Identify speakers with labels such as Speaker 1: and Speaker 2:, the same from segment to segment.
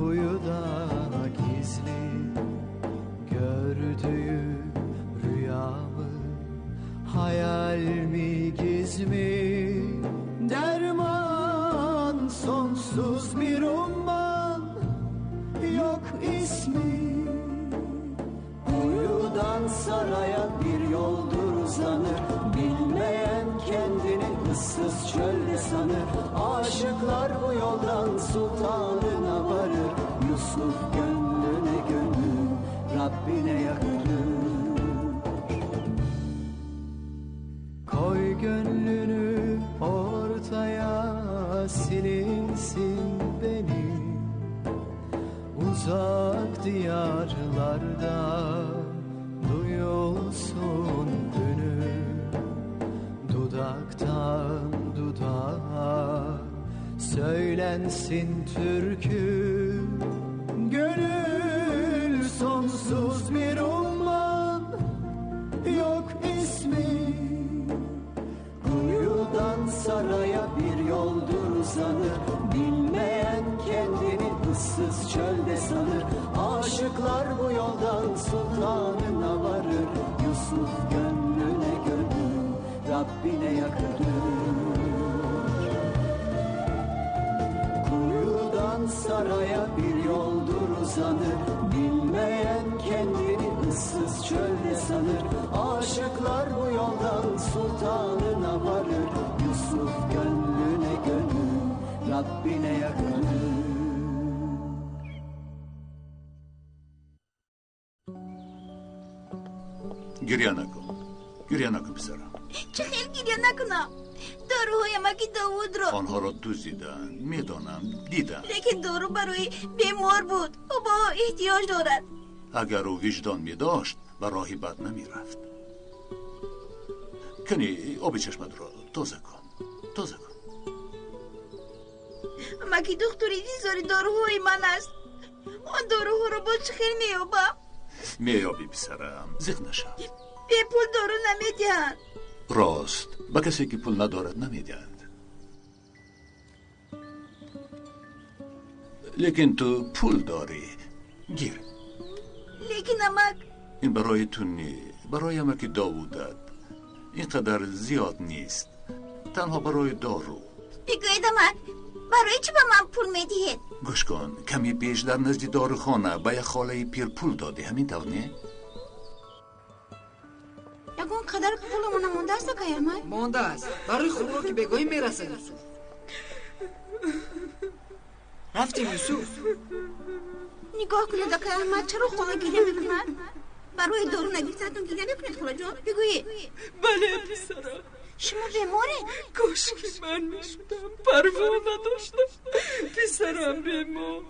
Speaker 1: kuyuda gizli, gördüğüm rüya mı, hayal mi, giz mi? Derman sonsuz bir umman, yok ismi. Kuyudan saraya bir yoldur uzanır, bilmeyen kendini ıssız çölde sanır. Aşıklar bu yoldan sultanına varır, Yusuf gönlüne gönül Rabbine yakarır. Koy gönlünü ortaya, silinsin benim uzak diyarlarda, duyulsun hünüm dudaktan dudağa, söylensin türkü. Gönül sonsuz bir umman, yok ismi. Kuyudan saraya bir yoldur uzanır, bilmeyen kendini ıssız çölde sanır. Aşıklar bu yoldan sultanına varır, Yusuf gönlüne gönül Rabbine yakarır. Kuyudan saraya bir yoldur uzanır, bilmeyen kendini ıssız çölde sanır. Aşıklar bu yoldan sultanına varır, Yusuf gönlüne gönül Rabbine yakarır.
Speaker 2: گریه نکن پسرم.
Speaker 3: چه خیلی گریه نکنم. داروهایم که داوود رو
Speaker 2: آنها را دزدیدن، میدانم، دیدم.
Speaker 3: لیکن دارو برای بیمار بود و با احتیاج دارد.
Speaker 2: اگر او وجدان می داشت و راهی بد نمی رفت. کنی آب چشمت را تازه کن.
Speaker 3: مگه دکتری دیزاری داروهای من است. آن داروها رو با چه خیلی میابم.
Speaker 2: میابی پسرم، زیق نشو.
Speaker 3: به پول دارو نمیدهند.
Speaker 2: راست، با کسی که پول ندارد نمیدهند. لیکن تو پول داری، گیر.
Speaker 3: لیکن نمک
Speaker 2: این برای تو نی، برای امک داوودت اینقدر زیاد نیست، تنها برای دارو.
Speaker 3: بگوید نمک برای چی به من پول میدهید؟
Speaker 2: گوش کن، کمی پیش در نزد داروخانه به یک خاله پیر پول دادی، همین طور نه؟
Speaker 3: یکون قدر پولمون مونده است که احمد؟
Speaker 4: مونده است، برای خوراک بگاهی میرسه. یوسف رفتیم. یوسف
Speaker 3: نگاه کنید که احمد چرا خونه گیره میکند؟ برای دارو نگیرتتون گیره میکنید خلا جان؟ بگویید.
Speaker 5: بله پسرم.
Speaker 3: شما بیماره؟
Speaker 5: کاش که من میشدم، پروا نداشتم. پسرم بیمار.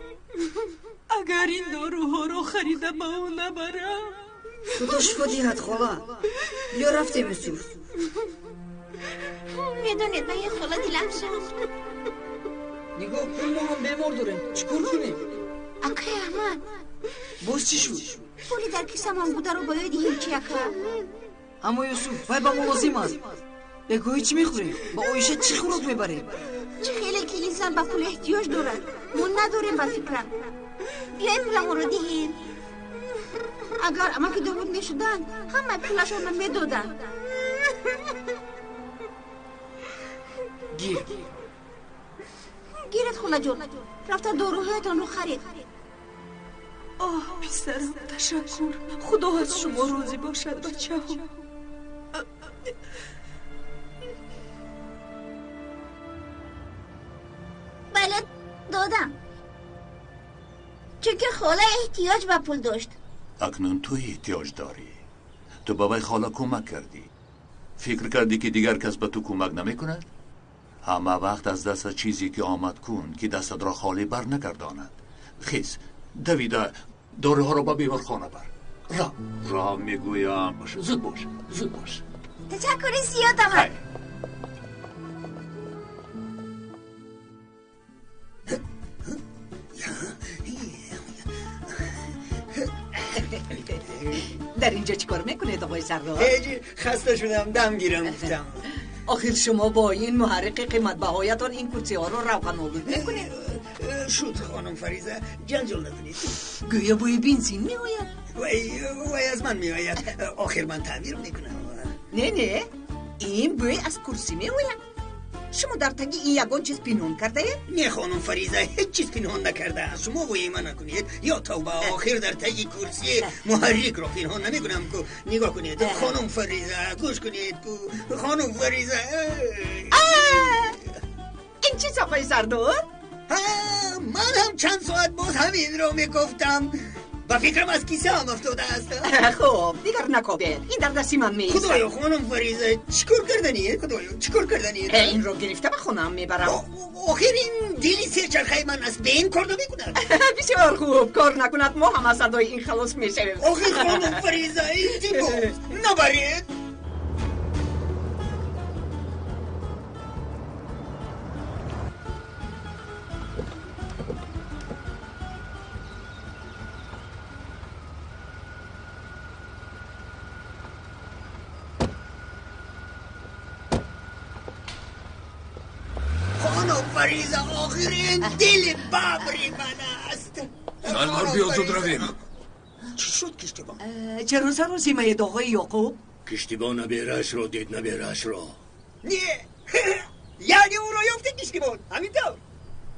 Speaker 5: اگر این داروها رو خریده با او نبرم.
Speaker 4: خدا شفا دیهد خاله. بیا رفتیم. یوسف
Speaker 3: میدونید من یه خاله دیلم سوخت.
Speaker 4: نگاه کن، ما هم بیمار داریم، چیکار کنیم؟
Speaker 3: اکه احمد
Speaker 4: باز چی شد؟
Speaker 3: پولی در کیسمان بوده رو باید دهیم چی اکه؟
Speaker 4: اما یوسف وای با ما لازم است. بگویی چی میخوریم؟ با اویشه چی خوراک میبریم؟
Speaker 3: چه خیلی که انسان با پول احتیاج دارد، من نداریم با فکرم. بیایم پولمون رو دهیم. اگر اما که داوود میشدن همه پولشون رو میدادن. گیرت خلا جون، رفته داروهایتان رو خرید.
Speaker 5: آه پسرم، تشکر. خدا از شما راضی باشد بچه ها.
Speaker 3: بله دادم، چون که خاله احتیاج به پول داشت.
Speaker 2: اکنون تو احتیاج داری. تو بابای خاله کمک کردی. فکر کردی که دیگر کس به تو کمک نمی کند؟ همه وقت از دست چیزی که آمد کن که دستت را خالی بر نگرداند. خیز دویده داروها را با بیمار خانه بر. را میگویم. باش زود باش.
Speaker 3: تشکر زیادم.
Speaker 4: در اینجا چی کار میکنید آقای سردار؟
Speaker 6: خسته شدم، دم گیرم گفتم.
Speaker 4: آخر شما با این محرک قیمت بهایتان این کوچه ها رو روغن آلود میکنید؟
Speaker 6: شد خانم فریزه جنجال نکنید.
Speaker 4: گویا بوی بنزین می آید.
Speaker 6: وای از من می آید. آخر من تعمیر میکنم.
Speaker 7: نه این بوی از کرسی می آید. شما در تگی این یگان چیز پنهان کرده اید؟
Speaker 6: نه خانم فریزه هیچ چیز پنهان نکرده. شما وای من نکنید. یا توبه آخر در تگی کرسی محرک را پنهان نمیکنم که نگاه کنید. خانم فریزه گوش کنید که خانم فریزه
Speaker 7: این چیز آقای سردار؟
Speaker 6: من هم چند ساعت بود همین رو میگفتم. با فکرم از کیسه هم افتاده است.
Speaker 7: خب دیگر نکابید. این در دستی من میست.
Speaker 6: خدایا خانم فریزه چیکار کردنیه؟ خدایا چیکار کردنیه؟
Speaker 7: این رو گرفته به خونم میبرم.
Speaker 6: آخر این دیلی سرچرخه من از به این کار نمیکند.
Speaker 7: بسیار خوب کار نکند ما هم از صدای این خلاص میشویم.
Speaker 6: آخر خانم فریزه این دیگو نبرید. فریزه آخرین دل بابری من است.
Speaker 8: سالمار بیا زود رویم.
Speaker 6: چی شد کشتیبان؟
Speaker 7: چرا سر زیمه داغای یعقوب؟
Speaker 8: کشتیبان نبیرش را دید نبیرش را.
Speaker 6: نه یعنی او را یافته کشتیبان همینطور؟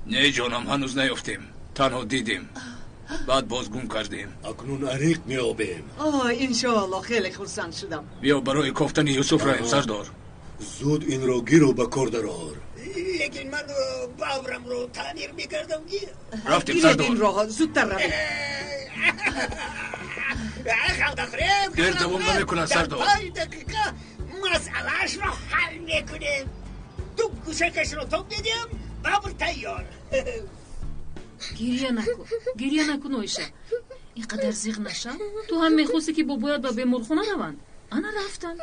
Speaker 8: نه جانم هنوز نیافتیم. تنها دیدیم بعد باز گم کردیم.
Speaker 9: اکنون عریق میابیم.
Speaker 7: انشاءالله خیلی خرسند شدم.
Speaker 8: بیا برای کفتن یوسف رایم سردار.
Speaker 9: زود این را گیر و به کار درآر.
Speaker 6: لیکن من باورم رو تعمیر میکردم.
Speaker 8: رفتیم سردار.
Speaker 7: این راه زودتر رویم.
Speaker 8: دیر دوام نمیکنن سردار.
Speaker 6: در 5 دقیقه مسئلهش رو حل میکنیم. تو گوشکش رو تو دیدیم باور تیار.
Speaker 5: گریه نکن اویشه. اینقدر زیغ نشم. تو هم میخواستی که بابایت به بیمارخونه روند. انا رفتن.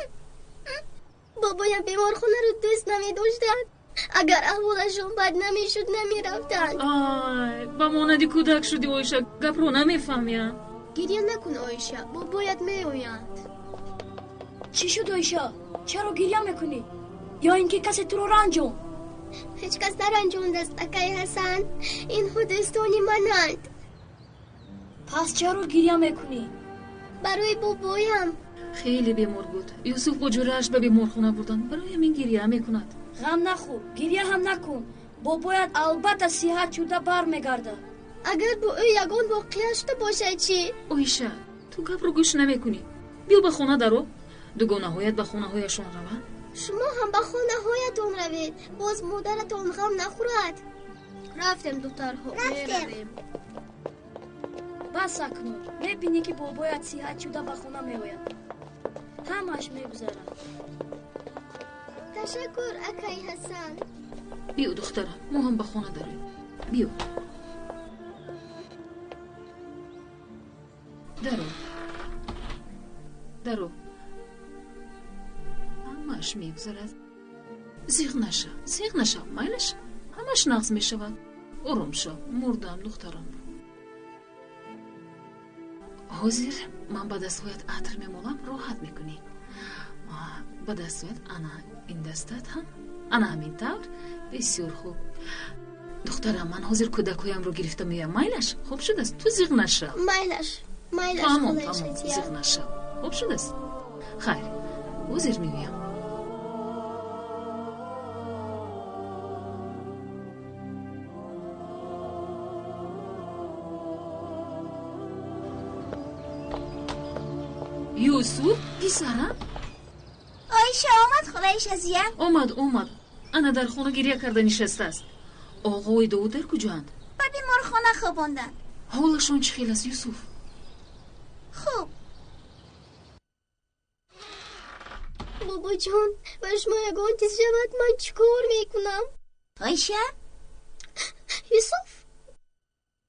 Speaker 10: بابایم بیمارخونه رو دوست نمیداشتن. اگر احوالشون بد نمیشد نمیرفتن.
Speaker 5: با ماندی کودک شدی اویشه. گپ رو نمیفهمیم.
Speaker 10: گریه نکن اویشه بابایت میآیند.
Speaker 11: چی شد اویشه؟ چرا گریه میکنی؟ یا اینکه کسی تو رو رنجون؟
Speaker 10: هیچ کس نرنجوند است اکای حسن. این خودستانی منند.
Speaker 11: پس چرا گریه میکنی؟
Speaker 10: برای بابایم.
Speaker 5: خیلی بیمار بود. یوسف با جورش به بیمارخونه بردن. برای من گریه میکند.
Speaker 11: غم نخور گریه هم نکن. بابایت البته صحت شده بر میگرده.
Speaker 10: اگر با او یگان واقعه شده باشه چی؟
Speaker 5: اویشه تو گپ رو گوش نمیکنی. بیا به خونه درو. دوگانه هایت به خونه هایشون روند.
Speaker 10: شما هم به خونه هایتون روید. باز مادرتون غم نخورد. رفتیم دخترها.
Speaker 11: رفتیم. بس اکنون میبینی که بابایت صحت شده به خونه میآید. همش میگذره.
Speaker 10: تشکر اکای حسن.
Speaker 5: بیو دخترم ما هم به خونه داریم. بیو درو همش میگذرد. زیغ نشه مایلش همش نقص میشود. آروم شو مردم دخترم. حاضر من به دستویت عطر میمولم راحت میکنی. به دستویت انا این دستت هم انا همین طور. بسیار خوب دخترم من حاضر کودکویم رو گرفته میام. مایلش خوب شده است. تو زیغ نشه.
Speaker 10: مایلش
Speaker 5: تمام زیغ نشه. خوب شده است. خیر حاضر میام. یوسف پسرم
Speaker 3: آیشه آمد خدایش ازیم.
Speaker 5: اومد انا در خونه گریه کرده نشسته است. آقای داود در کجاند؟
Speaker 3: به بیمارخانه خواباندن.
Speaker 5: حالشون چه خیلی است یوسف؟
Speaker 3: خوب.
Speaker 10: بابا جان و شما یگان چیز شود من چیکار میکنم؟
Speaker 3: آیشه
Speaker 10: یوسف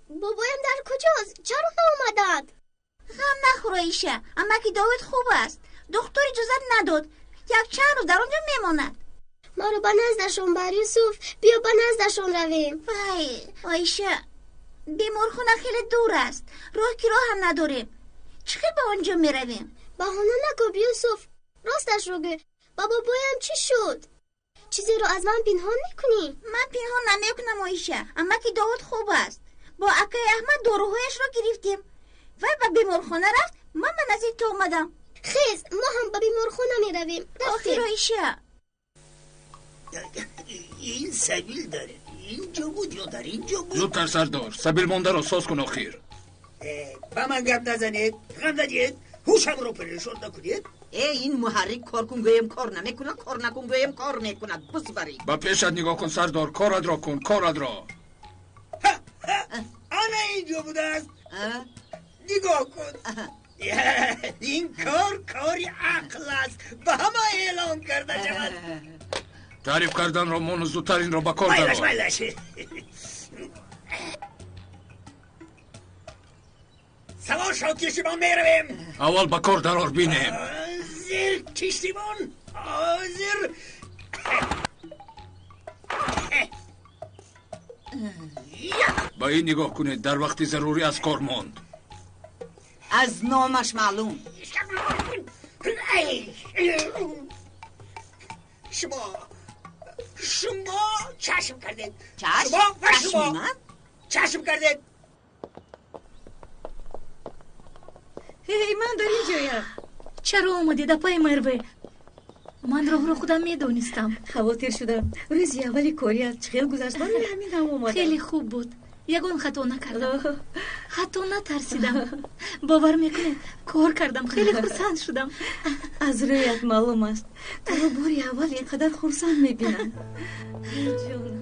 Speaker 10: بابایم در کجاست؟ چرا نامدند؟
Speaker 3: غم نخور آیشه. اما که داود خوب است. دکتر اجازت نداد. یک چند روز در اونجا میماند.
Speaker 10: ما رو به نزدشون بر یوسف. بیا به نزدشون رویم.
Speaker 3: وای آیشه بیمارخونه خیلی دور است. راه هم نداریم. چخیل به اونجا میرویم؟
Speaker 10: بهانه نکن یوسف. راستش رو گه. بابا بایم چی شد؟ چیزی رو از من پنهان میکنی؟
Speaker 3: من پنهان نمیکنم آیشه، اما که داود خوب است. با اکای احمد داروهایش را گرفتیم و به بیمارخانه رفت. من نزدیک تو اومدم.
Speaker 10: خیز ما هم به بیمارخانه میرویم.
Speaker 3: آخر آیشه
Speaker 6: این سبیل داره، اینجا بود یا در اینجا بود؟
Speaker 8: زودتر سردار، سبیل مانده را ساز کن آخر.
Speaker 6: با من گپ نزنید، غم ندید، هوشم رو پریشان نکنید.
Speaker 7: این محرک کار کن گویم کار نمیکنه، کار نکن گویم کار میکنه. بس بری
Speaker 8: با پیشت نگاه کن سردار، کارت را کن، کارت را.
Speaker 6: آنه اینجا بوده است. نگاه کن. این کاری عقل است، به همه اعلام کرده شود.
Speaker 8: تعریف کردن را مون زودتر این را با کار درآر.
Speaker 6: مایلش سوار شو کشتیبان میرویم.
Speaker 8: اول با کار درآر بینیم.
Speaker 6: حاضر کشتیبان، حاضر.
Speaker 8: با این نگاه کنید، در وقتی ضروری از کار ماند.
Speaker 7: از نامش معلوم.
Speaker 6: شما چشم کردید.
Speaker 7: چشم؟
Speaker 6: چشم کردید.
Speaker 5: من در اینجایم. چرا آمدی در پای مروه؟ من راه رو خودم میدونستم.
Speaker 12: خواطر شدم روزی اولی کاری چخیل گذشت. من همین هم اومدم.
Speaker 5: خیلی خوب بود. یگان خطا نکردم، حتی نترسیدم. باور میکنید کار کردم، خیلی خرسند شدم.
Speaker 12: از رویت معلوم است تو رو باری اول اینقدر خرسند میبینم. جونم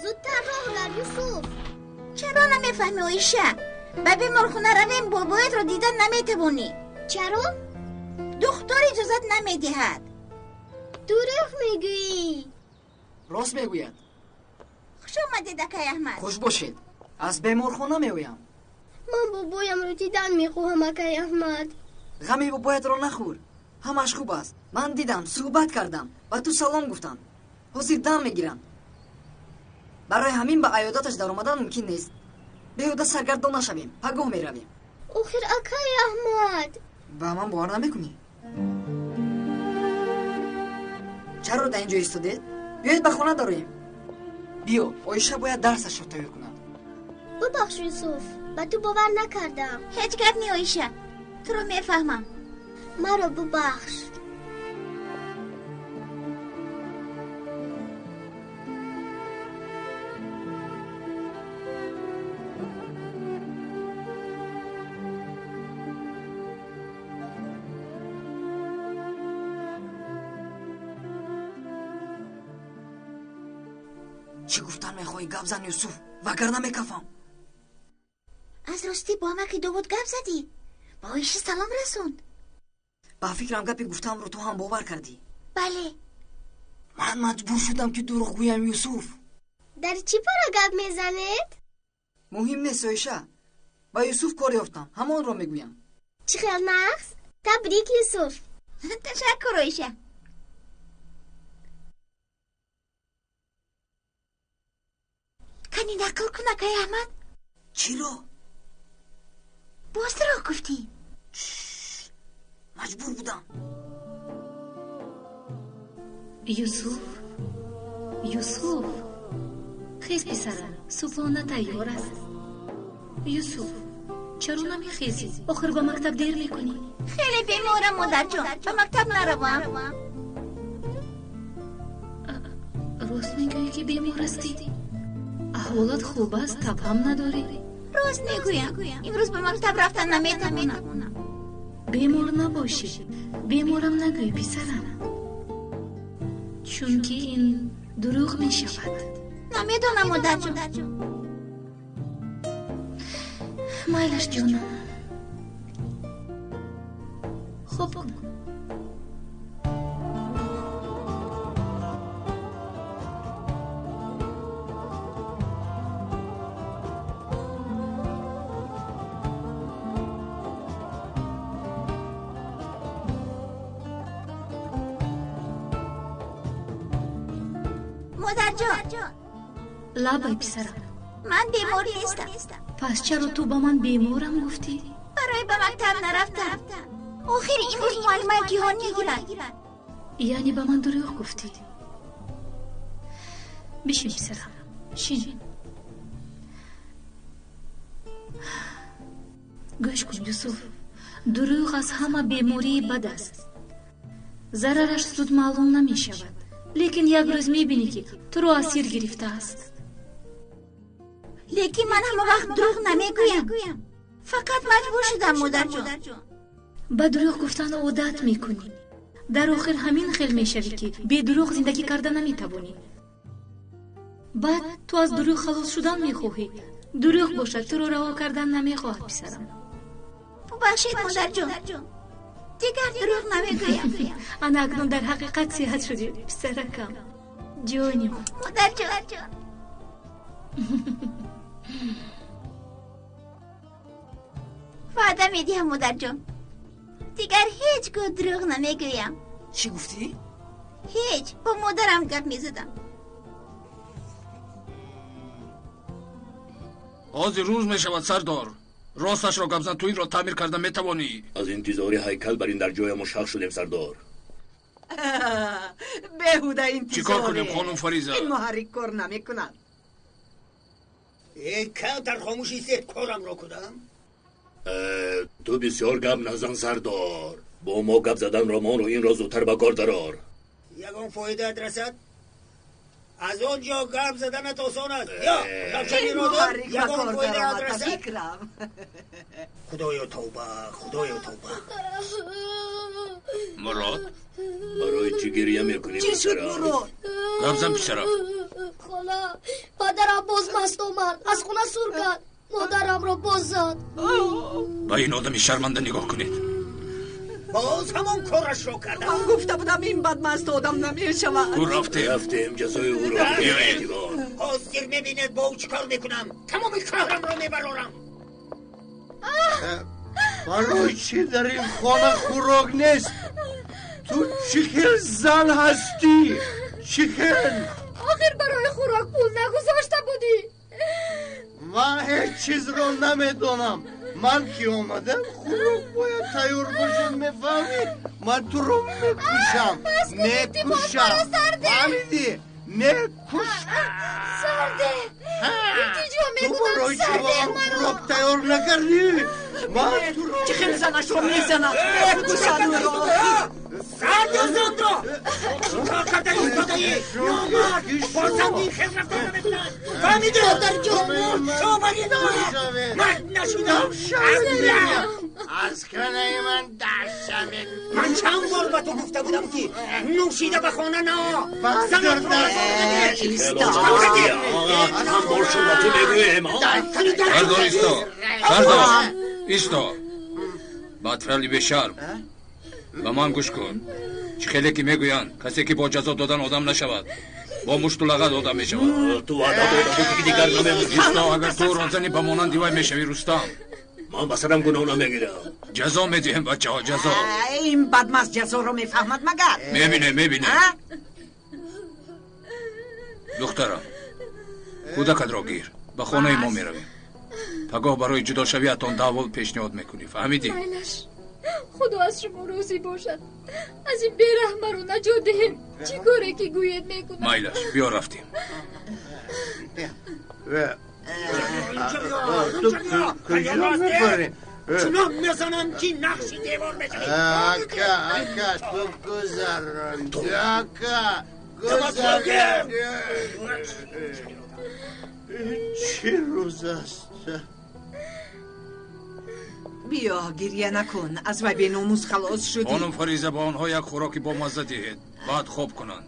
Speaker 10: زودتر راه در یوسف.
Speaker 3: چرا نمیفهمی آیشه؟ به بیمارخانه رویم، بابایت را دیدن نمیتوانی.
Speaker 10: چرا؟
Speaker 3: دختر اجازت نمیدهد.
Speaker 10: دروغ میگویی.
Speaker 4: راست میگوید.
Speaker 3: خوش آمدید اکای احمد.
Speaker 4: خوش باشید. از بیمارخانه میویم.
Speaker 10: من بابایم رو دیدن میخواهم اکای احمد.
Speaker 4: غمی بابایت رو نخور، همش خوب است. من دیدم، صحبت کردم و تو سلام گفتم. حاضر دم میگیرم. برای همین به عیادتش در اومدن ممکن نیست. بیهوده سرگردان نشویم، پگاه میرویم.
Speaker 10: آخر اکای احمد
Speaker 4: با من باور نمیکنی؟ چرا در اینجا ایستادید؟ بیایید به خانه داریم. بیا، آیشه باید درسش رو تغییر کند.
Speaker 10: ببخش یوسف، به تو باور نکردم.
Speaker 3: هیچ گپ نی آیشه، تو رو میفهمم.
Speaker 10: مرا ببخش.
Speaker 4: چی گفتن میخوایی گپ زن یوسف؟ وگرنه میکفم.
Speaker 3: از راستی با ما که داود گپ زدی؟ با آیشه سلام رسوند.
Speaker 4: با فکرم گپی گفتم رو تو هم باور کردی.
Speaker 3: بله.
Speaker 4: من مجبور شدم که دروغ گویم یوسف.
Speaker 10: در چی پارا گپ میزنید؟
Speaker 4: مهم نیست آیشه. با یوسف کار یافتم، همان رو میگویم.
Speaker 10: چی خیال نقص؟ تبریک یوسف.
Speaker 3: تشکر آیشه. کنی نقل کن اکای احمد.
Speaker 4: چی رو؟
Speaker 3: باز را گفتی؟
Speaker 4: مجبور بودم.
Speaker 5: یوسف خیز پسرم، صبحانه تیار است. یوسف چرا نمیخیزی؟ آخر به مکتب دیر میکنی.
Speaker 3: خیلی بیمارم مادر جان، به مکتب نروم.
Speaker 5: راست میگویی که بیمار هستی؟ احوالت خوب است؟ تب هم نداری؟
Speaker 3: راست میگویم، امروز به مکتب رفتن نمیتوانم.
Speaker 5: بیمار نباشی، بیمارم نگوی پسرم، چون که این دروغ میشود.
Speaker 3: نمیدونم مادر جان.
Speaker 5: مایلش جانم، خوب کن.
Speaker 3: مادر جان
Speaker 12: لابای پسرم،
Speaker 3: من بیمار نیستم.
Speaker 12: پس چرا تو با من بیمارم گفتی؟
Speaker 3: برای به مکتب نرفتم. آخر امروز معلمه گیهان میگیرن.
Speaker 12: یعنی به من دروغ گفتی؟ بشین پسرم، شین. گوش کن یوسف، دروغ از همه بیماری بد است. ضررش زود معلوم نمی شود، لیکن یک روز می بینی که تو رو اسیر گرفته است.
Speaker 3: لیکن من همه وقت دروغ نمیگویم. فقط مجبور شدم مادر جان.
Speaker 12: با دروغ گفتن عادت میکنی. در آخر همین خیل میشوی که بی دروغ زندگی کردن نمیتوانی. بعد تو از دروغ خلاص شدن میخواهی. دروغ باشد تو رو رها کردن نمیخواهد پسرم.
Speaker 3: ببخشید مادر جان، دیگر دروغ نمیگویم.
Speaker 12: آن اکنون در حقیقت صحت شدی پسرکم، جانی من.
Speaker 3: مادر جان وعده میدیم مادر جان، دیگر هیچگاه دروغ نمیگویم.
Speaker 7: چی گفتی؟
Speaker 3: هیچ، با مادرم گپ میزدم.
Speaker 8: آز روز میشود سردار، راستش را گبزن تو این را تعمیر کردن میتوانی؟
Speaker 9: از انتظار هیکل بر این در جای مشتاق شدیم سردار.
Speaker 7: بهوده انتظاره.
Speaker 8: چیکار کنیم خانم فریزه؟
Speaker 7: این محرک کار نمیکند.
Speaker 6: که در خاموشی سید کارم را کدم؟
Speaker 9: تو بسیار گپ نزن سردار. با ما گپ زدن رامان رو این را زودتر به کار درار.
Speaker 6: یگان فایده رسد؟ از آنجا گپ زدنت آسان است. یا گپشنی را دار یگان فایده رسد؟ خدایا توبه.
Speaker 8: مراد
Speaker 9: برای چی گریه میکنی
Speaker 7: چی شد مراد؟
Speaker 8: گبزن پسرم.
Speaker 11: خاله پدرم باز مست آمد، از خونه سور کرد، مادرم را باز زد.
Speaker 8: با این آدمی شرمنده نگاه کنید.
Speaker 6: باز همان کارش را کردم.
Speaker 7: من گفته بودم این بدمست آدم نمیشود.
Speaker 8: او رفتیم
Speaker 9: جزای او را بیایید.
Speaker 6: حاضر میبیند با او چیکار میکنم؟ تمام شهرم را میبرارم.
Speaker 13: برای چی در این خانه خوراک نیست؟ تو چیکل زن هستی؟ چیکل؟
Speaker 11: آخر برای خوراک پول نگذاشته بودی؟
Speaker 13: من هیچ چیز رو نمیدونم. من که اومدم خوراک باید تیار باشه، میفهمی؟ من تو رو میکشم. فهمیدی؟
Speaker 11: سرده
Speaker 13: تو برای چی با هم خوراک تیار نکردی؟ من تو رو
Speaker 7: چه خیلی زنش رو میزنم. بکشن او را.
Speaker 6: سرده زنده چیکار کرده این دادایی؟ نامرد بازم این خیل رفتن نمیکنن. فهمیده؟
Speaker 11: مادر جان
Speaker 6: شامری دارم. مرد نشدم.
Speaker 13: از کنه من درشم.
Speaker 6: من چند بار با تو گفته بودم که نوشیده به خانه نه.
Speaker 13: زنت را
Speaker 9: هم بار شما تو بگویم.
Speaker 8: سردار ایستا بدفعلی به شرم. و من گوش کن. چه خیلی که میگوین کسی که با جزا دادن آدم نشود، با مشت و لغت آدم میشود.
Speaker 9: تو وعده دادم که دیگر نمیمونی.
Speaker 8: ایستا اگر تو رازنی به مانند دیوای میشوی رستم،
Speaker 9: من بسرم گناه نمیگیرم.
Speaker 8: جزا میدیم بچه ها، جزا.
Speaker 7: این بدمست جزا رو میفهمد مگر؟
Speaker 8: میبینه دخترم کودکت را گیر، به خانه ما میرویم. پگاه برای جدا شویتان دعوا پیشنهاد میکنی، فهمیدی؟
Speaker 11: مایلش خدا از شما روزی باشد، از این بیرحمه رو نجات دهیم. چی کاره که گوید میکنم؟
Speaker 8: مایلش بیا رفتیم.
Speaker 13: تو کجا میپری؟
Speaker 6: چنان میزنم که نقشی دیوار بشوی.
Speaker 13: اکا تو گذران. گذران. چی روز است؟
Speaker 7: بیا گریه نکن، از وی به ناموس خلاص شدی.
Speaker 8: خانم فریزه با آنها یک خوراکی با مزه دهید، بعد خوب کنند.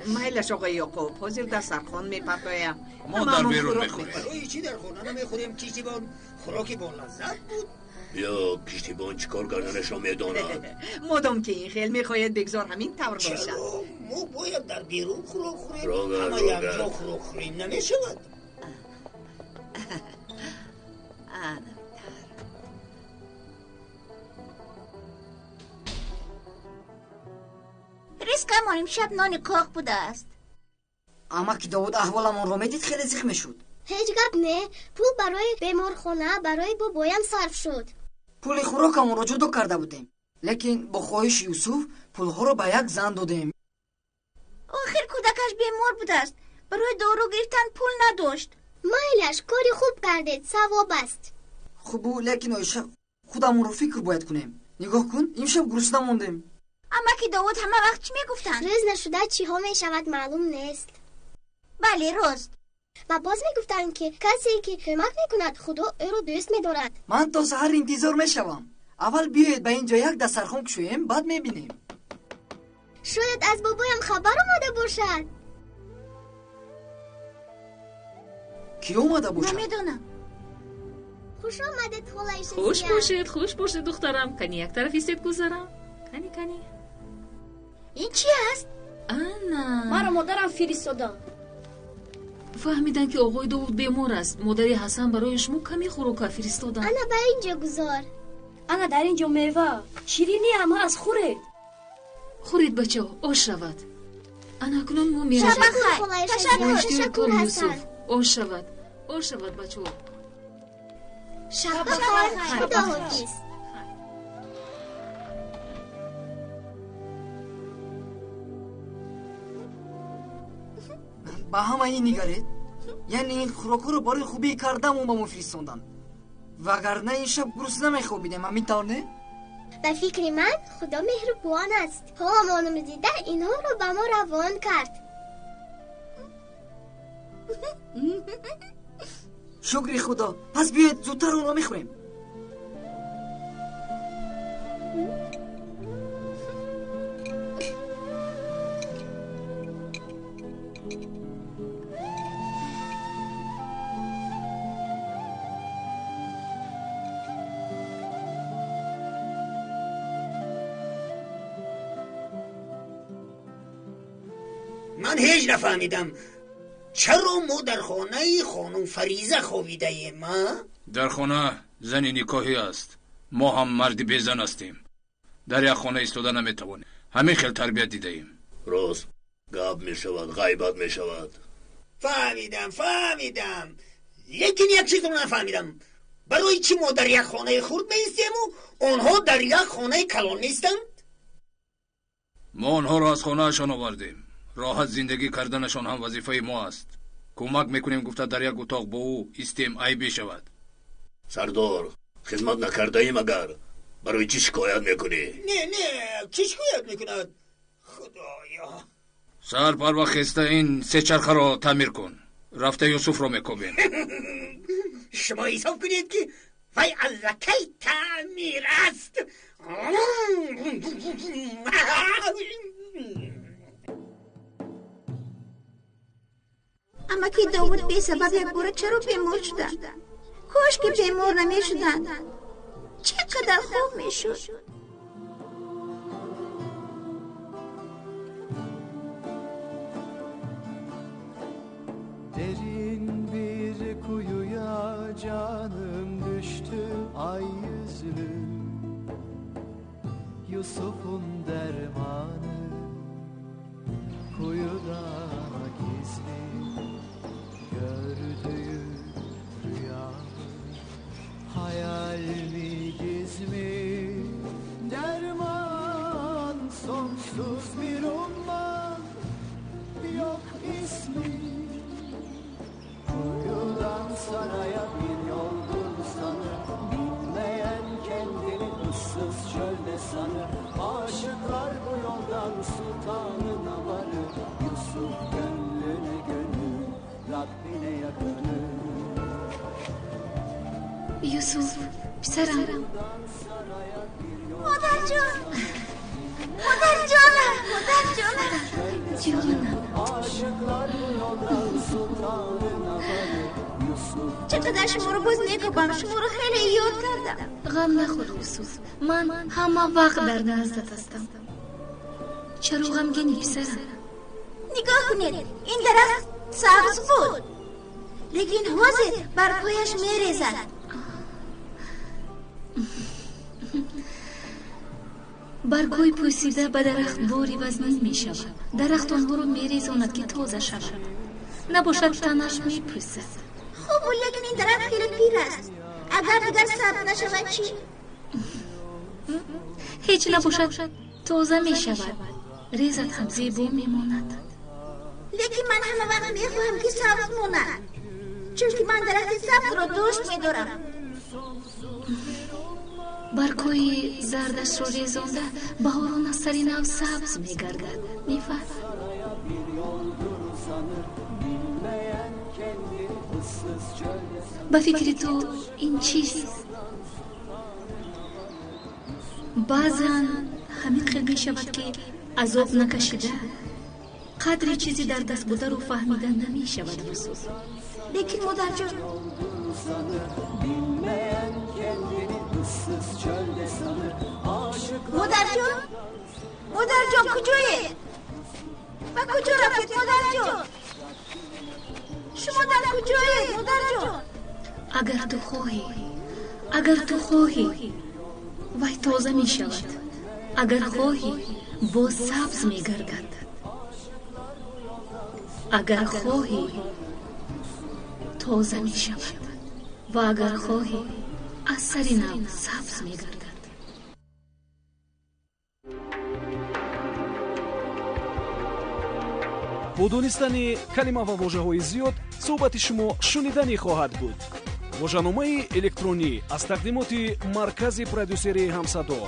Speaker 7: میلش آقای یعقوب، حاضر در سرخان میپرتایم.
Speaker 8: ما در بیرون میخوریم.
Speaker 6: برای چی در خانه نمیخوریم؟ کشتیبان خوراکی با لذت بود.
Speaker 9: یا کشتیبان چیکار کردنش را میداند.
Speaker 7: مادام که این خیل میخواید بگذار همین طور باشد.
Speaker 6: ما باید در بیرون خوراک خوریم.
Speaker 9: راگرد
Speaker 6: همه یک جا خوراک خوریم نمیشود.
Speaker 3: ریسکمان امشب نان کاخ بوده است.
Speaker 4: اما که داود احوالمون رو میدید خیلی زیخ میشد.
Speaker 10: هیچ گپ نه. پول برای بیمارخانه برای بابایم صرف شد.
Speaker 4: پول خوراکمون رو جدا کرده بودیم، لیکن با خواهش یوسف پولها رو به یک زن دادیم.
Speaker 3: آخر کودکش بیمار بود است، برای دارو گرفتن پول نداشت.
Speaker 10: مایلش کاری خوب کردید، ثواب است.
Speaker 4: خوبو، لیکن ایشب خودمون رو فکر باید کنیم. نگاه کن، امشب گرسنه موندیم.
Speaker 3: اما که داود همه وقت چی میگفتن؟
Speaker 10: روز نشده چی ها میشود معلوم نیست.
Speaker 3: بله راست.
Speaker 10: و باز میگفتن که کسی که کمک میکند خدا او رو دوست میدارد.
Speaker 4: من تا سحر انتظار میشوم. اول بیایید به اینجا یک دسترخوان کشویم، بعد میبینیم.
Speaker 10: شاید از بابایم خبر اومده باشد.
Speaker 4: کی اومده باشد؟
Speaker 3: نمیدونم.
Speaker 10: خوش آمدید خالای شزیه.
Speaker 5: خوش باشید دخترم. کنی یک طرف ایستید گذارم. کنی.
Speaker 3: این چی است؟
Speaker 5: انا
Speaker 11: مرا مادرم فرستادن.
Speaker 5: فهمیدن که آقای داود بیمار است. مادری حسن برایش کمی خوراک فرستادن.
Speaker 10: انا به اینجا گذار.
Speaker 11: انا در اینجا میوه شیرینی هم هست،
Speaker 5: خورید بچه ها، آش شود. انا کنون مو میرم.
Speaker 10: شب بخیر. تشکر حسن.
Speaker 5: آش شود بچه ها.
Speaker 10: شب بخیر. خدا حافظ.
Speaker 4: با همه این نگرید، یعنی این خوراکو رو برای خوبی کردم و با ما فرستاندن، وگرنه این شب گرسنه نمیخوابیدیم. همین طور نه؟
Speaker 10: به فکر من خدا مهربان است. هامانم دیده اینها رو به ما روان کرد.
Speaker 4: شکر خدا. پس بیاید زودتر اون رو میخوریم.
Speaker 6: من هیچ نفهمیدم چرا ما در خانه خانم فریزه خوابیده ایم؟
Speaker 8: در خانه زنی نکاحی است. ما هم مردی بیزن هستیم. در یک خانه ایستاده نمیتوانیم. همین خیلی تربیت دیده ایم.
Speaker 9: راست گپ میشود، غیبت میشود.
Speaker 6: فهمیدم لیکن یک چیز رو نفهمیدم. برای چی ما در یک خانه خرد میستیم و آنها در یک خانه کلان نیستند؟
Speaker 8: ما آنها را از خانه اشان آوردیم. راحت زندگی کردنشان هم وظیفه ما است. کمک میکنیم گفته در یک اتاق با او ایستیم عیبی شود.
Speaker 9: سردار خدمت نکرده ایم اگر برای چی شکایت میکنی؟
Speaker 6: نه چی شکایت میکند؟ خدایا.
Speaker 8: سر پر و خسته این سه چرخه را تعمیر کن. رفته یوسف را میکوبیم.
Speaker 6: شما حساب کنید که وای الله کی تعمیر است.
Speaker 3: اما که داود بی سبب یک بار چرا بیمار شدن؟ کاش که بیمار نمی شدن، چقدر خوب می شد.
Speaker 1: Derin bir kuyuya canım düştü ay yüzlü. Yusuf'un dermanı kuyuda gizli. Gördüğü rüya hayal mi giz mi? Derman sonsuz bir umman yok ismi. Kuyudan saraya bir yoldur sanır. Bilmeyen kendini ıssız çölde sanır. Aşıklar bu yoldan sultanına varır. Yusuf gönlüne gönül Rabbine yakınır.
Speaker 12: Yusuf, پسرم.
Speaker 3: مادر جان، مادر جانم، مادر جانم. چقدر شما رو باز نگویم، شما رو خیلی یاد کردم.
Speaker 12: غم نخور یوسف، من همه وقت در نزدت هستم. چرا غمگینی پسرم؟
Speaker 3: نگاه کنید، این درخت سبز بود لیکن حاضر برگایش میریزد.
Speaker 12: برگای پوسیده به درخت باری وزنی می شود. درخت آنها رو می ریزاند که تازه شود. نباشد تنش میپوسد.
Speaker 3: خب لیکن این درخت خیلی پیر است. اگر دیگر سبز نشود چی؟
Speaker 12: هیچ نباشد تازه میشود. ریزت هم زیبا میماند.
Speaker 3: لیکن من همه وقت میخواهم که سبز ماند، چون که من درخت سبز را دوست میدارم.
Speaker 12: برگ‌های زردش را ریزانده بهاران از سر نو سبز میگردد. میفهم؟ به فکر تو این چیست؟ بعضا همین خیلی می شود که عذاب نکشیده قدر چیزی در دست بوده رو فهمیده نمی شود. یوسف
Speaker 3: لیکن مادر جان، مادر جان کجایی؟ و کجا رفتید مادر جان؟ شما در کجایی مادر جان؟
Speaker 12: اگر تو خواهی وای تازه می شود. اگر خواهی باز سبز می گردد. اگر خواهی تازه می شود و اگر خواهی از سر نو سبز می گردد.
Speaker 14: бо донистани калима ва воҷаҳои зиёд суҳбати шумо шуниданӣ хоҳад буд. воҷаномаи электронӣ аз тақдимоти маркази продюсерии ҳамсадо.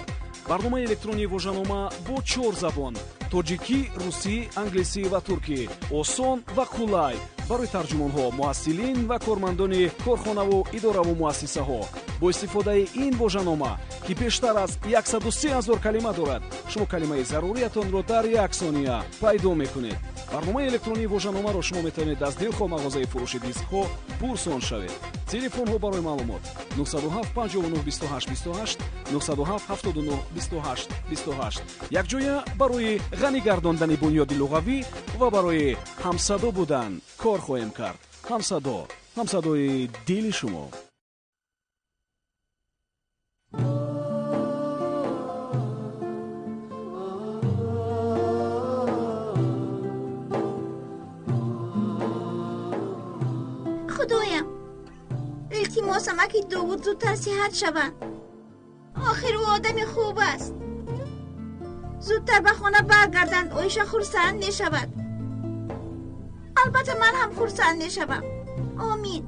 Speaker 14: барномаи электронии воҷанома бо 4 забон: тоҷикӣ, русӣ, англисӣ ва туркӣ. осон ва қулай барои тарҷумонҳо, муҳассилин ва кормандони корхонаву идораву муассисаҳо. бо истифодаи ин воҷанома ки бештар аз 130 000 калима дорад, шумо калимаи заруриятонро дар 1 сония пайдо мекунед. барномаи электронии воҷаномаро шумо метавонед аз дилхо мағозаи фурӯши дискҳо пурсон шавед. телефонҳо барои маълумот 907 59 28 28 907 79 28 28. якҷоя барои ғанӣ гардондани бунёди луғавӣ ва барои ҳамсадо будан кор хоҳем кард. ҳамсадои дили шумо.
Speaker 3: خدایم التماسم که داوود زودتر صحت شود. آخر او آدمی خوب است. زودتر به خانه برگردند، اویش خرسند نشود. البته من هم خرسند نشوم. آمین.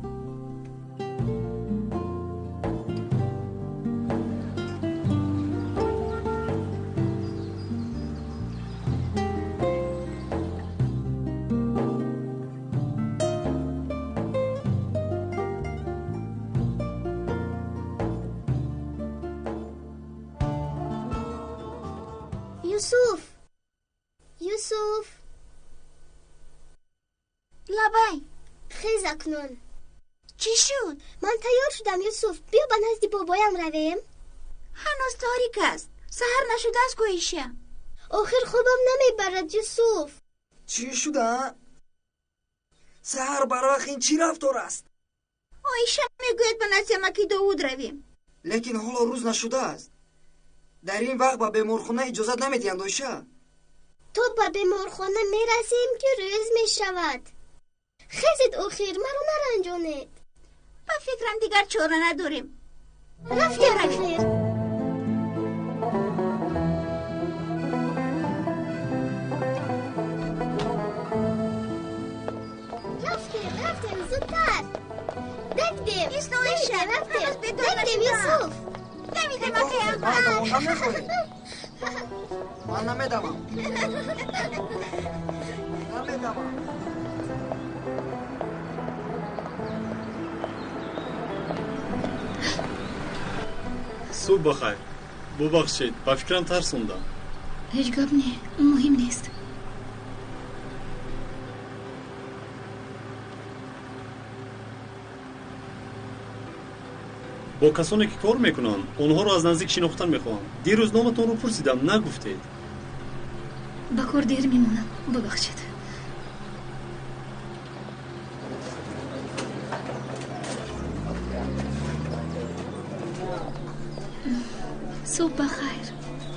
Speaker 10: یوسف
Speaker 3: لبای
Speaker 10: خیز اکنون.
Speaker 3: چی شد؟
Speaker 10: من تیار شدم یوسف، بیا به نزد بابایم رویم.
Speaker 3: هنوز تاریک است، سحر نشده است گویشه.
Speaker 10: آخر خوابم نمیبرد یوسف.
Speaker 4: چی شده؟ سحر برای این چی رفتار است؟
Speaker 3: آیشه میگوید به نزد مکی داوود رویم.
Speaker 4: لیکن حالا روز نشده است. در این وقت به بیمارخانه اجازت نمیدهند آیشه.
Speaker 10: تو به بیمارخانه میرسیم که روز میشود. خیزید آخر مرا نرنجانید.
Speaker 3: به فکرم دیگر چاره نداریم.
Speaker 10: رفتیم آخر. رفتیم زودتر. دکتیم دکتیم یوسف.
Speaker 3: نمیده مکیم.
Speaker 4: من نمیدمم.
Speaker 15: صبح بخیر. ببخشید با فکرم ترسوندم.
Speaker 12: هیچ گپ نی، مهم نیست.
Speaker 15: با کسانی که کار میکنن اونها رو از نزدیک شناختن میخوام. دیروز نامتون رو پرسیدم نگفتید.
Speaker 12: با کار دیر میمونم، ببخشید. صبح بخیر.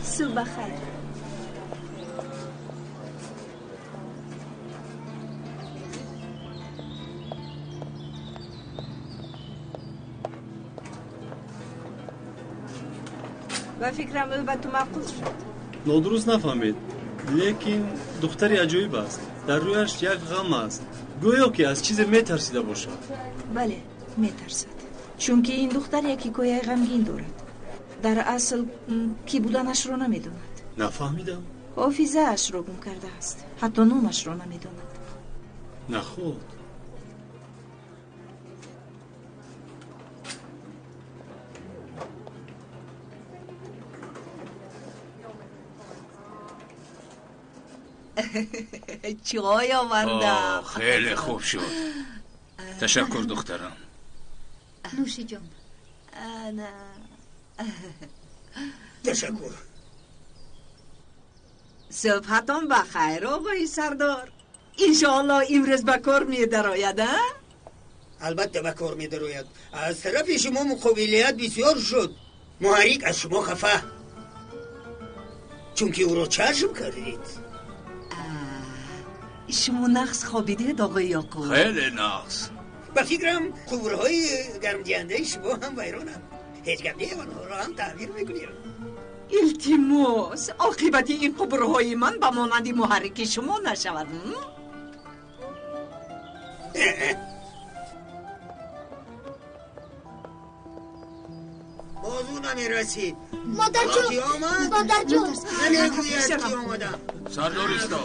Speaker 3: صبح بخیر.
Speaker 7: و فکرم او به تو معقول شد.
Speaker 15: نادرست نفهمید، لیکن دختری عجیب است. در رویش یک غم است، گویا که از چیز میترسیده باشد.
Speaker 7: بله میترسد، چون که این دختر یکی گویا غمگین دارد. در اصل کی بودنش رو نمیداند.
Speaker 15: نفهمیدم.
Speaker 7: حافظه اش رو گم کرده است، حتی نامش رو نمیداند.
Speaker 15: نه خود.
Speaker 7: چای آوردم.
Speaker 8: خیلی خوب شد. تشکر دخترم.
Speaker 12: نوشی جان.
Speaker 7: نه
Speaker 6: تشکر.
Speaker 7: صبحتان بخیر آقای سردار. انشاءالله امروز به کار می درآید.
Speaker 6: البته به کار می درآید. از طرف شما مقابلیت بسیار شد. محرک از شما خفه، چون که او را چشم کردید.
Speaker 7: شما نقص خوابیدید آقای یعقوب؟
Speaker 8: خیلی نقص.
Speaker 6: با فکرم قورهای گرمدهنده شما هم ویرانند. هیچ گپ آنها را هم تغییر میکنید.
Speaker 7: التماس عاقبت این قبرهای من به مانند محرک شما نشود.
Speaker 6: بازو نمیرسید.
Speaker 10: مادر جون، مادر جون،
Speaker 6: نمیگوید که آمدم.
Speaker 8: سردار استا،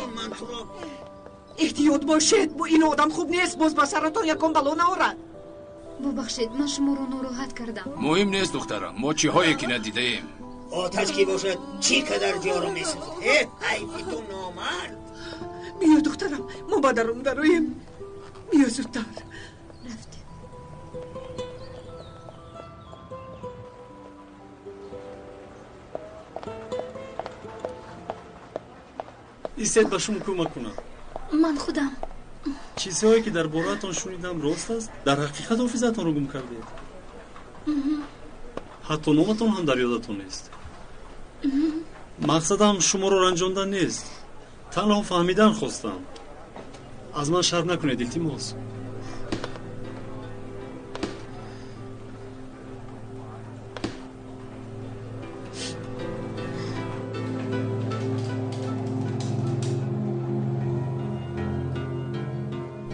Speaker 7: احتیاط باشید، با این آدم خوب نیست. باز با سرتان یکم بلا نآورد.
Speaker 12: ببخشید من شما رو ناراحت کردم.
Speaker 8: مهم نیست دخترم، ما چیزهایی که ندیده ایم.
Speaker 6: آتش کی باشد چی قدر جا رو میسوزد. حیفی تو نامرد.
Speaker 7: بیا دخترم، ما با درون درویم. بیا زودتر.
Speaker 12: رفته.
Speaker 15: ایستید به شما کمک کنم.
Speaker 12: من خودم.
Speaker 15: چیزهایی که در باره‌تان شنیدم راست است؟ در حقیقت حافظتان رو گم کردید؟ حتی نامتان هم در یادتان نیست. مقصدم شما رو رنجاندن نیست، تنها فهمیدن خواستم. از من شرم نکنید التماس.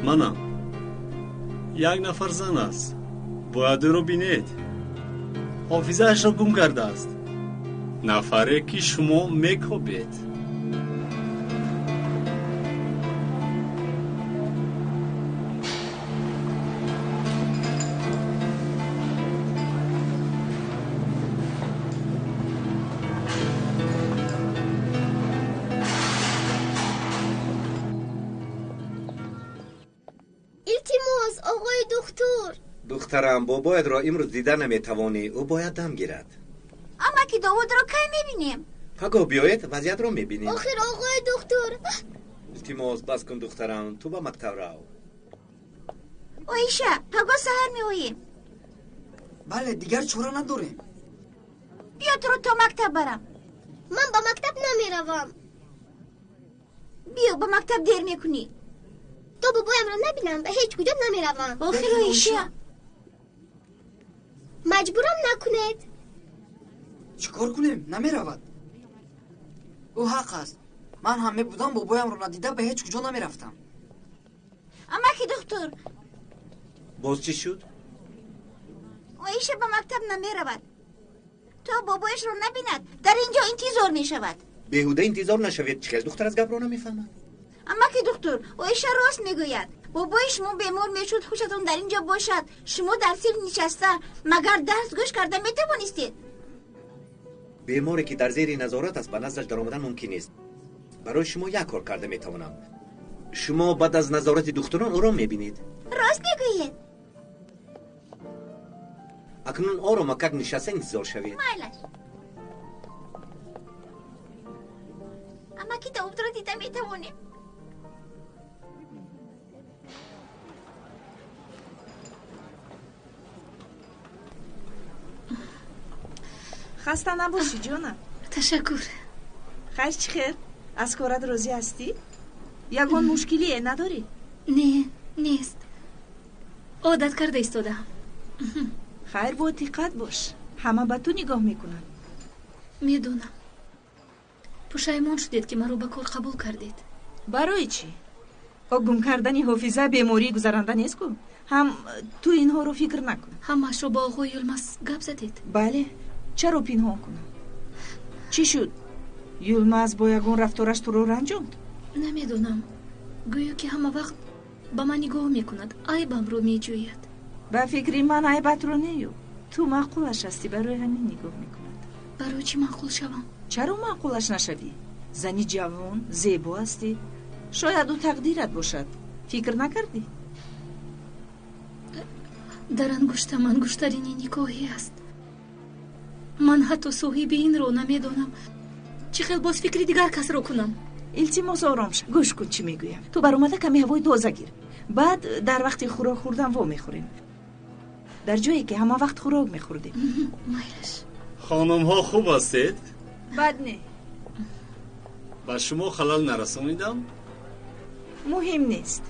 Speaker 15: منم. یک نفر زن است، باید رو بینید. حافظه اش را گم کرده است. نفره که شما میکوبید.
Speaker 10: التماس آقای دکتر.
Speaker 16: دخترم بابایت را امروز دیدن نمیتوانی، او باید دم گیرد.
Speaker 3: اما که داود را کی میبینیم؟
Speaker 16: پگاه بیاید وضعیت را میبینیم.
Speaker 10: آخر آقای دکتر.
Speaker 16: التماس بس کن دخترم، تو با مکتب رو.
Speaker 3: اویشه پگاه سهر میوییم.
Speaker 4: بله دیگر چوره نداریم.
Speaker 3: بیا تو رو تا مکتب برم.
Speaker 10: من با مکتب نمیروم.
Speaker 3: بیا با مکتب دیر میکنی.
Speaker 10: تو بابایم را نبینم به هیچ کجا نمیروم.
Speaker 3: آخر اویشه
Speaker 10: مجبورم نکنید.
Speaker 4: چیکار کنیم؟ نمیرود. او حق است. من همه بودم بابایم رو ندیده به هیچ کجا نمیرفتم.
Speaker 3: اما که دکتر
Speaker 16: باز چی شد؟
Speaker 3: اویشه به مکتب نمیرود. تا بابایش رو نبیند در اینجا انتظار میشود.
Speaker 16: بیهوده انتظار نشوید. چه دختر از گپ را نمیفهمد.
Speaker 3: اما که دکتر اویشه راست میگوید. بابای شما بیمار میشد، خوشتون در اینجا باشد، شما در سیر نشسته مگر درس گوش کرده میتوانستید؟
Speaker 16: بیماری که در زیر نظارت است به نزدش در آمدن ممکن نیست. برای شما یک کار کرده میتوانم. شما بعد از نظارت دکتران او را میبینید.
Speaker 3: راست میگویید.
Speaker 16: اکنون آرام و کک نشسته انتظار شوید.
Speaker 3: مایلش. اما که داود را دیده میتوانیم.
Speaker 7: خسته نباشی جانم.
Speaker 12: تشکر.
Speaker 7: خیر چی خیر؟ از کارت راضی هستی؟ یگان مشکلی نداری؟
Speaker 12: نه نیست. عادت کرده ایستادم.
Speaker 7: خیر با دقت باش، همه به تو نگاه میکنن.
Speaker 12: медонам. пушаймон шудед ки маро ба кор қабул кардед.
Speaker 7: барои чӣ? با گم کردن حافظه بیماری گذرانده نیست کو؟ هم تو اینها رو فکر نکن.
Speaker 12: همش رو با آقای یلمز گپ زدید؟
Speaker 7: بله. چرا پنهان کنم؟ چی شد؟ یلمز با یگان رفتارش تو رو رنجاند؟
Speaker 12: نمیدونم. گویا که همه وقت با من نگاه میکند. عیبم رو میجوید.
Speaker 7: به فکری من عیبت رو نیو. تو معقولش هستی، برای همین نگاه میکند.
Speaker 12: برای چی معقول شوم؟
Speaker 7: چرا معقولش نشوی؟ زنی جوان، زیبا هستی. شاید او تقدیرت باشد. فکر نکردی؟
Speaker 12: در انگشت من انگشترین نگاهی است. من حتی صاحب این رو نمیدونم. چه خیلی باز فکری دیگر کس رو کنم.
Speaker 7: التماس آرام شو. گوش کن چی میگویم. تو بر اومده کمی هوای تازه گیر. بعد در وقت خوراک خوردن وا میخوریم. در جایی که همه وقت خوراک میخوردیم.
Speaker 12: مایلش.
Speaker 15: خانم ها خوب هستید؟
Speaker 7: بد نه.
Speaker 15: با شما خلال نرسانیدم؟
Speaker 7: مهم نیست.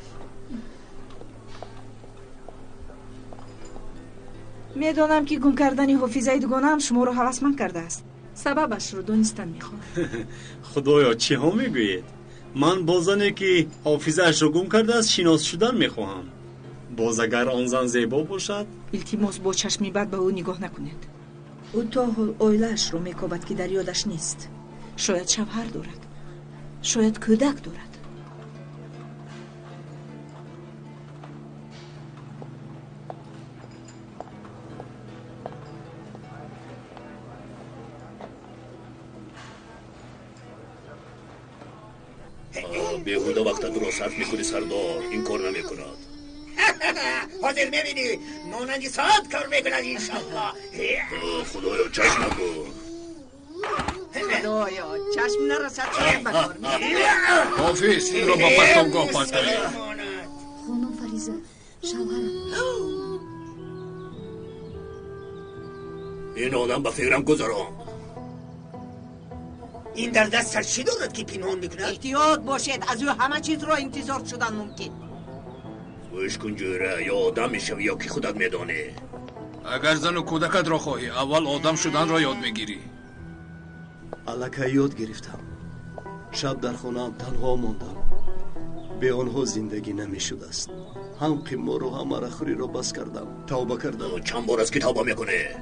Speaker 7: میدانم که گم کردن حافظه دوگانه شما رو هوسمند کرده است. سببش رو دونستن میخوام.
Speaker 15: خدایا چی ها میگویید؟ من بازنه که حافظه اش رو گم کرده است شناس شدن میخواهم. باز اگر آن زن زیبا باشد؟
Speaker 7: التماس با چشمی بد به او نگاه نکنید. او تا حال اویلش رو میکابد که در یادش نیست. شاید شوهر دارد، شاید کودک دارد.
Speaker 9: بیهوده وقت درست صرف میکنی سردار، این کار نمیکند.
Speaker 6: حاضر میبینی مانندی ساعت کار میکند انشالله.
Speaker 9: خدایا چشم نکن.
Speaker 4: خدایا چشم نرسد شاید بکار میکنی.
Speaker 8: حافظ این رو با پرتابگاه پرتابی.
Speaker 12: خانم فریزه شوهرم.
Speaker 9: این آدم به فکرم گذران.
Speaker 6: این در دست چی دارد که پنهان میکند؟
Speaker 4: احتیاط باشید، از او همه چیز را انتظار شدن ممکن.
Speaker 9: گوش کن جوره، یا آدم میشوی یا که خودت میدانی.
Speaker 8: اگر زن و کودکت را خواهی اول آدم شدن را یاد میگیری.
Speaker 13: الکه یاد گرفتم. شب در خانه‌ام تنها ماندم. به آنها زندگی نمیشد است. هم قمار و هم مرخوری را بس کردم. توبه کردم.
Speaker 9: چند بار از که توبه میکنه؟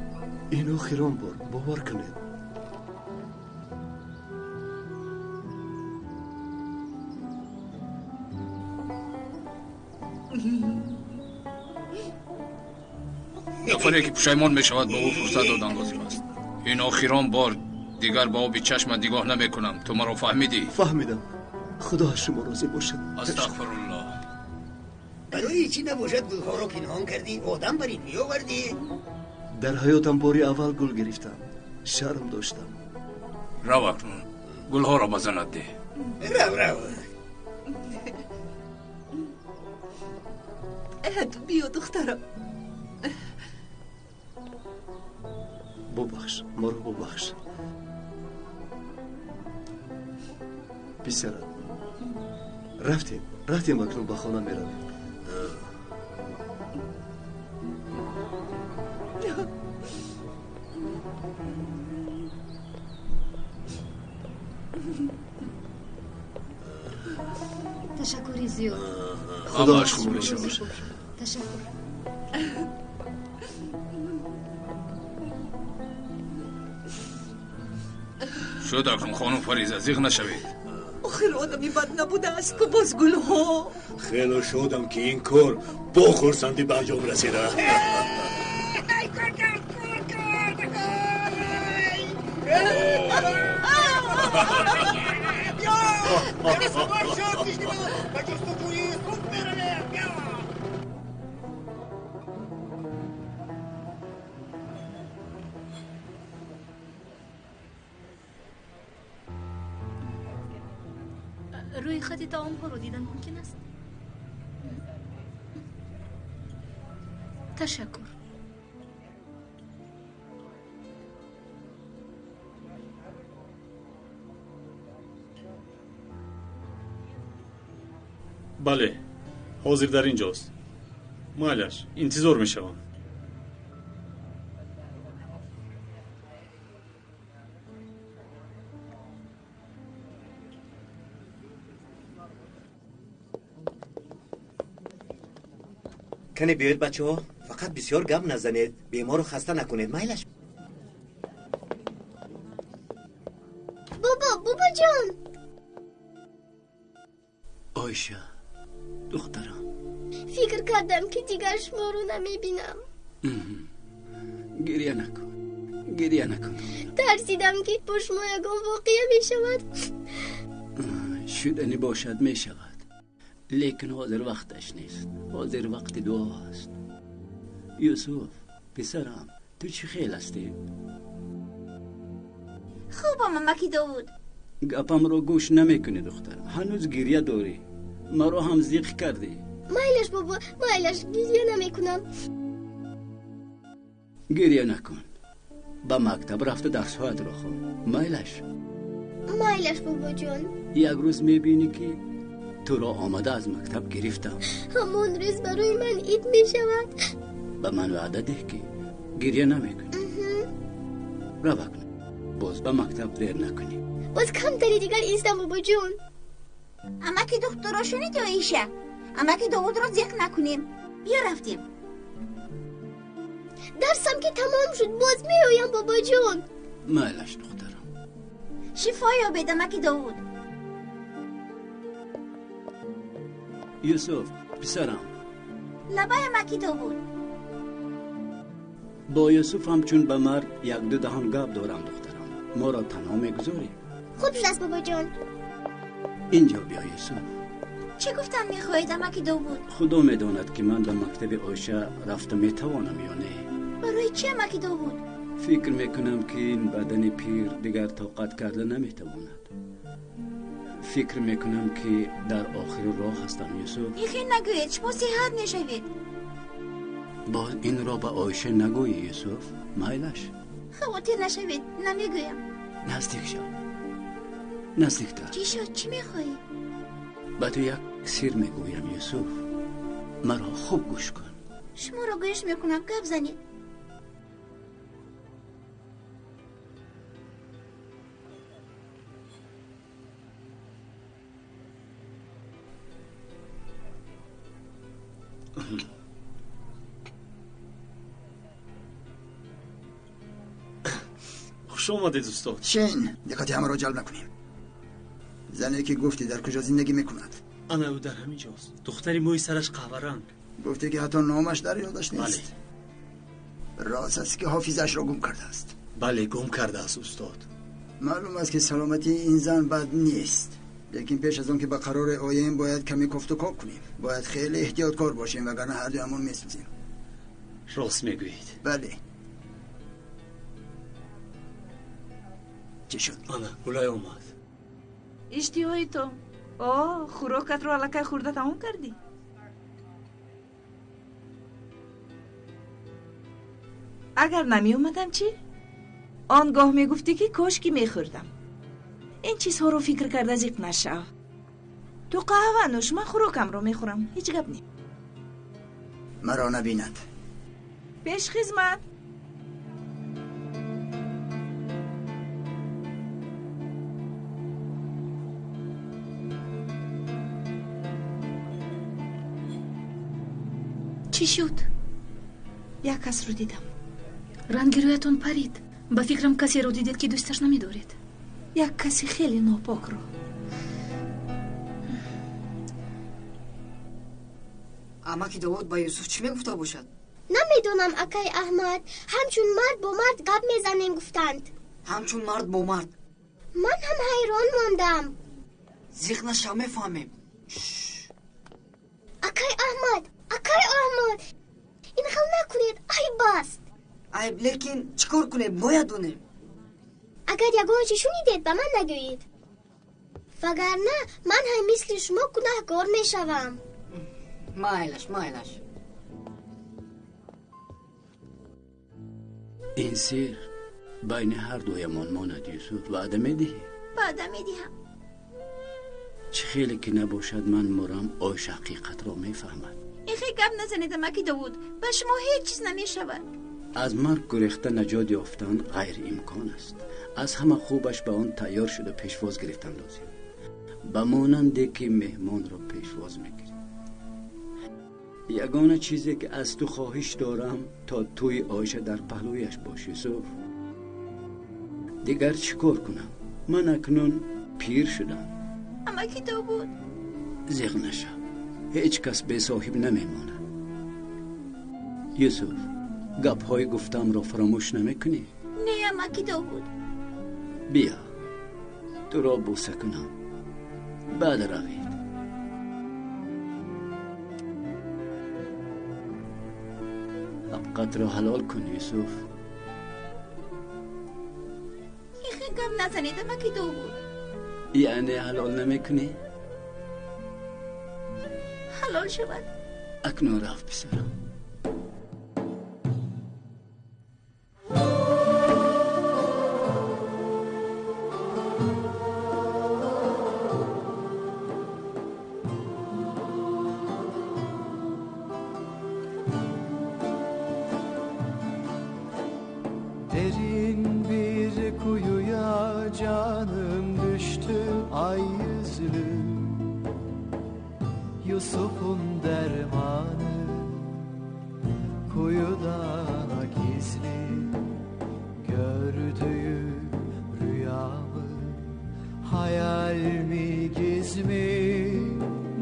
Speaker 13: این آخران بار، باور کنید.
Speaker 8: نفری که پشیمان میشود به او فرصت دادن لازم است. این آخران بار دیگر با آبی چشم نگاه نمی کنم. تو مرا فهمیدی؟
Speaker 13: فهمیدم. خدا شما راضی باشد.
Speaker 8: استغفرالله.
Speaker 6: برای چی نباشد گلها را پنهان کردی؟ آدم بر این میآوردی؟
Speaker 13: در حیاتم باری اول گل گرفتم. شرم داشتم.
Speaker 8: رو اکنون گلها را بزند ده.
Speaker 6: رو
Speaker 7: تو بیا دخترم.
Speaker 13: ببخش، ما رو ببخش. پسرم رفتیم اکنون به خانه میرویم.
Speaker 12: تشکری زیاد.
Speaker 13: خدا شما رو شد.
Speaker 12: تشکر.
Speaker 8: شد اکنون خانم فریزه زیغ نشوید.
Speaker 7: آخر آدمی بد نبوده است که باز گلها.
Speaker 9: خیلی شدم که این کار با خورسندی به انجام رسیده.
Speaker 12: روی خط تعام ها رو دیدن ممکن است؟ تشکر.
Speaker 15: بله حاضر در اینجاست. مالش انتظار میشوم.
Speaker 16: کنه بیاید بچه ها، فقط بسیار گپ نزنید، بیمار رو خسته نکنید. مایلش
Speaker 10: بابا جان.
Speaker 9: آیشه دخترم،
Speaker 10: فکر کردم که دیگر شما رو نمیبینم.
Speaker 9: گریه نکن.
Speaker 10: ترسیدم که با شما یکم واقعه میشود.
Speaker 9: شدنی باشد میشود، لیکن حاضر وقتش نیست. حاضر وقت دعا است. یوسف پسرم، تو چی خیل هستی؟
Speaker 3: خوبم ممکی داوود.
Speaker 9: گپم رو گوش نمیکنی دختر، هنوز گریه داری. مرا هم زیق کردی.
Speaker 10: مایلش بابا، مایلش، گریه نمیکنم.
Speaker 9: گریه نکن، با مکتب رفته درسهایت رو خون. مایلش
Speaker 10: بابا جان.
Speaker 9: یک روز میبینی که تو را آمده از مکتب گرفتم.
Speaker 10: همون روز برای من عید میشود.
Speaker 9: به من وعده ده که گریه نمیکنی. رو بکن، باز به مکتب دیر نکنی.
Speaker 10: باز کم تری دیگر ایستم بابا جان.
Speaker 3: اما که دخترا شنید و ایشه، اما که داوود را زیق نکنیم. بیا رفتیم.
Speaker 10: درسم که تمام شد، باز میایم بابا جان.
Speaker 9: مایلش دخترم.
Speaker 3: شفایا بده مکی داوود.
Speaker 9: یوسف پسرم.
Speaker 3: لبای مکی داوود.
Speaker 9: با یوسف هم چون به مرد یک دو دهان گپ دارم دخترم. ما را تنها میگذاری؟
Speaker 10: خوب است بابا جان.
Speaker 9: اینجا بیا یوسف.
Speaker 3: چی گفتن میخواهید مکی داوود؟
Speaker 9: خدا میداند که من به مکتب آیشه رفته میتوانم یا نه.
Speaker 3: برای چه مکی داوود؟
Speaker 9: فکر میکنم که این بدن پیر دیگر طاقت کرده نمیتواند. فکر میکنم که در آخر راه هستم یوسف.
Speaker 3: یخی نگوید، شما صحت نشوید.
Speaker 9: باز این را به آیشه نگویی یوسف. مایلش
Speaker 3: خواطر نشوید، نمیگویم.
Speaker 9: نزدیک شو، نزدیک تا.
Speaker 3: چی شد؟ چی میخوایی؟
Speaker 9: به تو یک سیر میگویم یوسف، مرا خوب گوش کن.
Speaker 3: شما را گوش میکنم، گپ زنید.
Speaker 15: خوش آمدید استاد.
Speaker 17: شین، دقت همه را جلب نکنیم. زنی که گفتی در کجا زندگی میکند؟
Speaker 15: انا او در همین جاست. دختری موی سرش قهوه رنگ.
Speaker 17: گفتی که حتی نامش در یادش نیست. بله. راست است که حافظش را گم کرده است.
Speaker 15: بله گم کرده است استاد.
Speaker 17: معلوم است که سلامتی این زن بد نیست، لیکن پیش از آن که به قرار آییم باید کمی کفت و کاب کنیم. باید خیلی احتیاطکار باشیم وگرنه هر دویمون میسوزیم.
Speaker 15: راست میگویید.
Speaker 17: بله. چی شد؟
Speaker 15: آنا گلای اومد.
Speaker 7: اشتیایی تو؟ خوراکت رو علکه خورده تمام کردی؟ اگر نمی اومدم چی؟ آنگاه میگفتی که کاشکی میخوردم. این چیزها رو فکر کرده زیق نشو. تو قهوه نوش، من خوراکم رو میخورم. هیچ گپ نی.
Speaker 17: مرا نبیند.
Speaker 7: پیش خدمت.
Speaker 12: چی شد؟
Speaker 7: یک کس رو دیدم.
Speaker 12: رنگ رویتون پرید. با فکرم کسی رو دیدید که دوستش نمیدارید.
Speaker 7: یک کسی خیلی ناپاک رو.
Speaker 4: اما که داوود با یوسف چی میگفته باشد؟
Speaker 10: نمیدونم اکای احمد. همچون مرد با مرد گپ میزنیم گفتند.
Speaker 4: همچون مرد با مرد؟
Speaker 10: من هم حیران ماندم.
Speaker 4: زیق نشو میفهمیم.
Speaker 10: اکای احمد این خل نکنید، عیب است.
Speaker 4: عیب، لیکن چیکار کنیم؟ باید دونیم.
Speaker 10: اگر یگان چی شنیدید به من نگویید، وگرنه من هم مثل شما گناهکار میشوم.
Speaker 4: مایلش
Speaker 9: این سیر بین هر دویمان ماند یوسف. وعده میدهی؟
Speaker 3: وعده میدهم.
Speaker 9: چه خیلی که نباشد من مرام آیش حقیقت را میفهمد.
Speaker 3: ایخی گپ نزنید مکی داوود، به شما هیچ چیز نمیشود.
Speaker 9: از مرگ گریخته نجات یافتن غیر امکان است. از همه خوبش به آن تیار شده پیشواز گرفتن لازم. به ماننده که مهمان را پیشواز میگیریم. یگانه چیزی که از تو خواهش دارم تا توی آیشه در پهلویش باشی یوسف. دیگر چیکار کنم؟ من اکنون پیر شدم.
Speaker 3: اما کی داوود؟
Speaker 9: زیغ نشو، هیچ کس به صاحب نمیمانه. یوسف، گپ های گفتم را فراموش نمیکنی؟
Speaker 3: نه اما کی داوود؟
Speaker 9: بیا تو را بوسه کنم بعد روید. حقت را حلال کن یوسف.
Speaker 3: این گم نزنید اما کی داوود؟
Speaker 9: یعنی حلال نمیکنی؟
Speaker 3: حلال شود.
Speaker 9: اکنون رفت بسرم.
Speaker 1: Derin bir kuyuya canım düştü ay yüzlü. Yusuf'un dermanı kuyuda gizli. Gördüğü rüya mı, hayal mi, giz mi?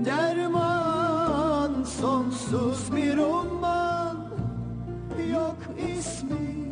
Speaker 1: Derman sonsuz bir umman, yok ismi.